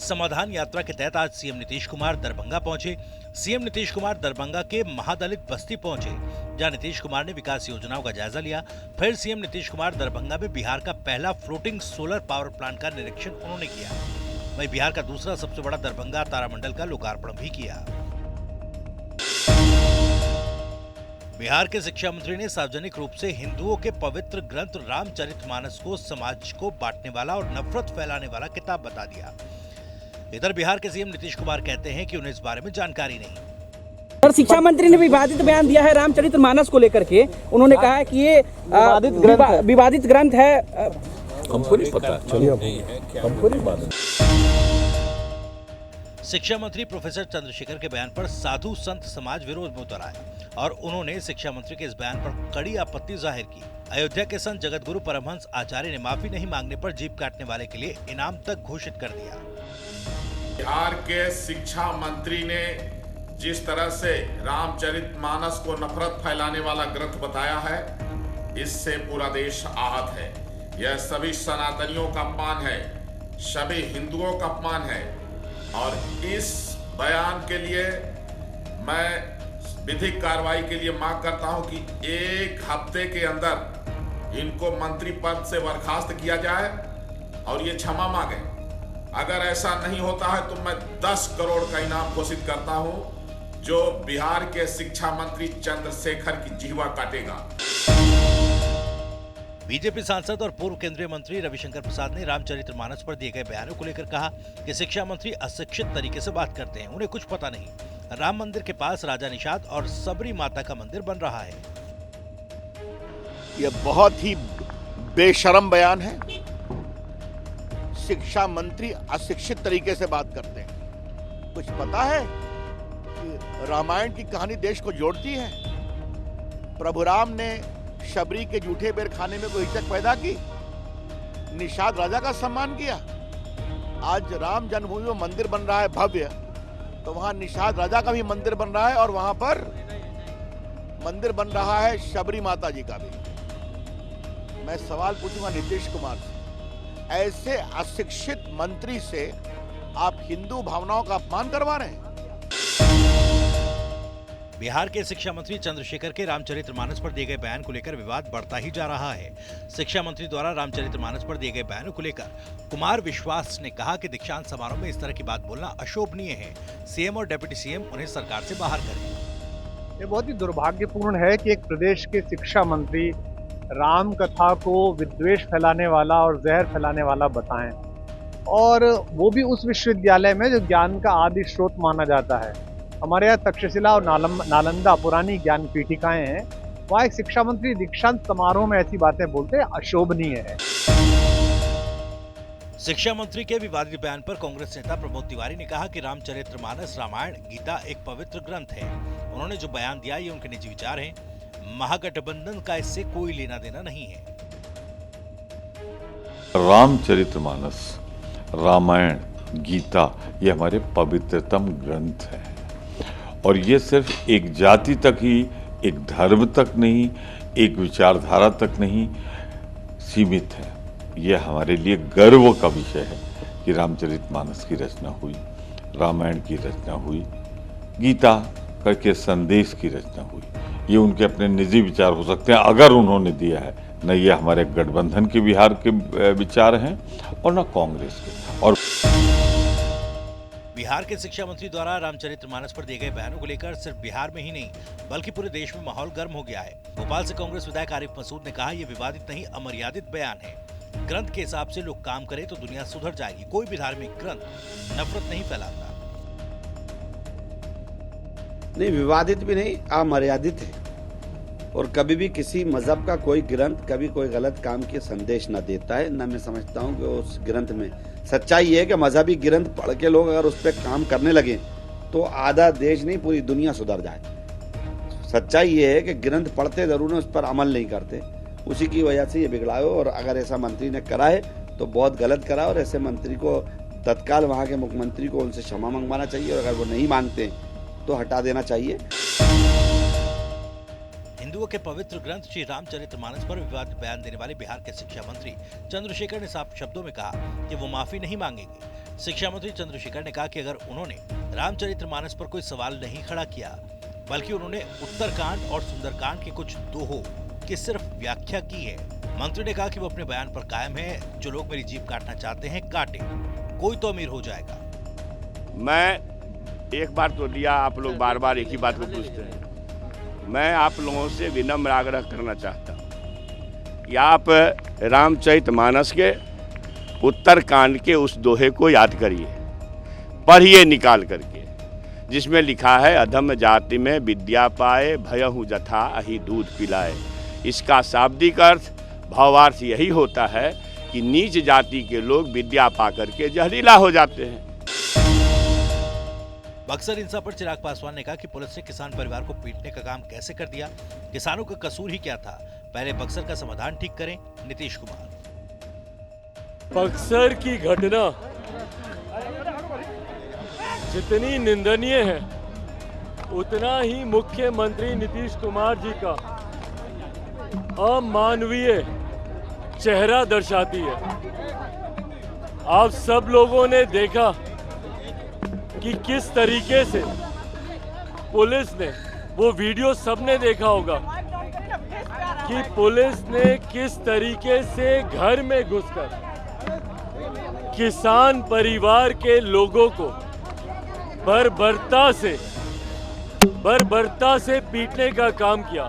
समाधान यात्रा के तहत आज सीएम नीतीश कुमार दरभंगा पहुंचे। सीएम नीतीश कुमार दरभंगा के महादलित बस्ती पहुंचे, जहां नीतीश कुमार ने विकास योजनाओं का जायजा लिया। फिर सीएम नीतीश कुमार दरभंगा में बिहार का पहला फ्लोटिंग सोलर पावर प्लांट का निरीक्षण उन्होंने किया। वहीं बिहार का दूसरा सबसे बड़ा दरभंगा तारामंडल का लोकार्पण भी किया। बिहार के शिक्षा मंत्री ने सार्वजनिक रूप से हिंदुओं के पवित्र ग्रंथ रामचरितमानस को समाज को बांटने वाला और नफरत फैलाने वाला किताब बता दिया। इधर बिहार के सीएम नीतीश कुमार कहते हैं कि उन्हें इस बारे में जानकारी नहीं। सर, शिक्षा मंत्री ने विवादित बयान दिया है रामचरितमानस को लेकर के। उन्होंने कहा है कि ये विवादित ग्रंथ है। हमको नहीं पता, हमको नहीं मालूम। शिक्षा मंत्री प्रोफेसर चंद्रशेखर के बयान पर साधु संत समाज विरोध में उतर आया और उन्होंने शिक्षा मंत्री के इस बयान पर कड़ी आपत्ति जाहिर की। अयोध्या के संत जगतगुरु परमहंस आचार्य ने माफी नहीं मांगने पर जीभ काटने वाले के लिए इनाम तक घोषित कर दिया। बिहार के शिक्षा मंत्री ने जिस तरह से रामचरितमानस को नफरत फैलाने वाला ग्रंथ बताया है, इससे पूरा देश आहत है। यह सभी सनातनियों का अपमान है, सभी हिंदुओं का अपमान है और इस बयान के लिए मैं विधिक कार्रवाई के लिए मांग करता हूं कि 1 हफ्ते के अंदर इनको मंत्री पद से बर्खास्त किया जाए और ये क्षमा मांगे। अगर ऐसा नहीं होता है तो मैं 10 करोड़ का इनाम घोषित करता हूं, जो बिहार के शिक्षा मंत्री चंद्रशेखर की जीवा काटेगा। बीजेपी सांसद और पूर्व केंद्रीय मंत्री रविशंकर प्रसाद ने रामचरितमानस पर दिए गए बयानों को लेकर कहा कि शिक्षा मंत्री अशिक्षित तरीके से बात करते हैं, उन्हें कुछ पता नहीं। राम मंदिर के पास राजा निषाद और सबरी माता का मंदिर बन रहा है। यह बहुत ही बेशरम बयान है। शिक्षा मंत्री अशिक्षित तरीके से बात करते हैं। कुछ पता है कि रामायण की कहानी देश को जोड़ती है। प्रभु राम ने शबरी के जूठे बेर खाने में कोई हिचक पैदा की, निषाद राजा का सम्मान किया। आज राम जन्मभूमि में मंदिर बन रहा है भव्य, तो वहां निषाद राजा का भी मंदिर बन रहा है और वहां पर मंदिर बन रहा है शबरी माता जी का भी। मैं सवाल पूछूंगा नीतीश कुमार से, ऐसे अशिक्षित मंत्री से आप हिंदू भावनाओं का अपमान करवा रहे हैं। बिहार के शिक्षा मंत्री चंद्रशेखर के रामचरितमानस पर दिए गए बयान को लेकर विवाद बढ़ता ही जा रहा है। शिक्षा मंत्री द्वारा रामचरितमानस पर दिए गए बयानों को लेकर कुमार विश्वास ने कहा कि दीक्षांत समारोह में इस तरह की बात बोलना अशोभनीय है। सीएम और डिप्टी सीएम उन्हें सरकार से बाहर करें। ये बहुत ही दुर्भाग्यपूर्ण है कि एक प्रदेश के शिक्षा मंत्री राम कथा को विद्वेष फैलाने वाला और जहर फैलाने वाला बताएं, और वो भी उस विश्वविद्यालय में जो ज्ञान का आदि स्रोत माना जाता है। हमारे यहाँ तक्षशिला और नालंदा पुरानी ज्ञान पीठिकाएं हैं, वहाँ एक शिक्षा मंत्री दीक्षांत समारोह में ऐसी बातें बोलते हैं, अशोभनीय है। शिक्षा मंत्री के विवादित बयान पर कांग्रेस नेता प्रमोद तिवारी ने कहा कि रामचरितमानस रामायण गीता एक पवित्र ग्रंथ है। उन्होंने जो बयान दिया ये उनके निजी विचार हैं, महागठबंधन का इससे कोई लेना देना नहीं है। रामचरितमानस, रामायण, गीता ये हमारे पवित्रतम ग्रंथ हैं और ये सिर्फ एक जाति तक ही, एक धर्म तक नहीं, एक विचारधारा तक नहीं सीमित है। ये हमारे लिए गर्व का विषय है कि रामचरितमानस की रचना हुई, रामायण की रचना हुई, गीता करके संदेश की रचना हुई। ये उनके अपने निजी विचार हो सकते हैं अगर उन्होंने दिया है, न ये हमारे गठबंधन के बिहार के विचार हैं और न कांग्रेस के। और बिहार के शिक्षा मंत्री द्वारा रामचरितमानस पर दिए गए बयानों को लेकर सिर्फ बिहार में ही नहीं बल्कि पूरे देश में माहौल गर्म हो गया है। भोपाल से कांग्रेस विधायक आरिफ मसूद ने कहा ये विवादित नहीं अमर्यादित बयान है। ग्रंथ के हिसाब से लोग काम करें तो दुनिया सुधर जाएगी। कोई भी धार्मिक ग्रंथ नफरत नहीं फैलाता। नहीं, विवादित भी नहीं, अमर्यादित है। और कभी भी किसी मजहब का कोई ग्रंथ कभी कोई गलत काम के संदेश न देता है, न मैं समझता हूँ कि उस ग्रंथ में सच्चाई ये है कि मजहबी ग्रंथ पढ़ के लोग अगर उस पर काम करने लगे तो आधा देश नहीं पूरी दुनिया सुधर जाए। सच्चाई ये है कि ग्रंथ पढ़ते जरूर है, उस पर अमल नहीं करते, उसी की वजह से ये बिगड़ा है। और अगर ऐसा मंत्री ने करा है तो बहुत गलत करा, और ऐसे मंत्री को तत्काल वहाँ के मुख्यमंत्री को उनसे क्षमा मंगवाना चाहिए और अगर वो नहीं मांगते तो हटा देना चाहिए। हिंदुओं के पवित्र ग्रंथ श्री रामचरितमानस पर विवादित बयान देने वाले बिहार के शिक्षा मंत्री चंद्रशेखर ने साफ शब्दों में कहा कि वो माफी नहीं मांगेंगे। शिक्षा मंत्री चंद्रशेखर ने कहा कि अगर उन्होंने रामचरितमानस पर कोई सवाल नहीं खड़ा किया, बल्कि उन्होंने उत्तरकांड और सुंदरकांड के कुछ दोहों की सिर्फ व्याख्या की है। मंत्री ने कहा कि वो अपने बयान पर कायम है। जो लोग मेरी जीभ काटना चाहते हैं काटे, कोई तो अमीर हो जाएगा। मैं एक बार तो दिया, आप लोग बार बार एक ही बात को पूछते हैं। मैं आप लोगों से विनम्र आग्रह करना चाहता हूँ कि आप रामचरितमानस के उत्तरकांड के उस दोहे को याद करिए, पढ़िए निकाल करके, जिसमें लिखा है अधम जाति में विद्या पाए, भयहु जथा अहि दूध पिलाए। इसका शाब्दिक अर्थ, भावार्थ यही होता है कि नीच जाति के लोग विद्या पा करके जहरीला हो जाते हैं। बक्सर हिंसा पर चिराग पासवान ने कहा कि पुलिस ने किसान परिवार को पीटने का काम कैसे कर दिया, किसानों का कसूर ही क्या था, पहले बक्सर का समाधान ठीक करें। नीतीश कुमार, बक्सर की घटना जितनी निंदनीय है, उतना ही मुख्यमंत्री नीतीश कुमार जी का अमानवीय चेहरा दर्शाती है। आप सब लोगों ने देखा कि किस तरीके से पुलिस ने, वो वीडियो सबने देखा होगा कि पुलिस ने किस तरीके से घर में घुसकर किसान परिवार के लोगों को बर्बरता से पीटने का काम किया।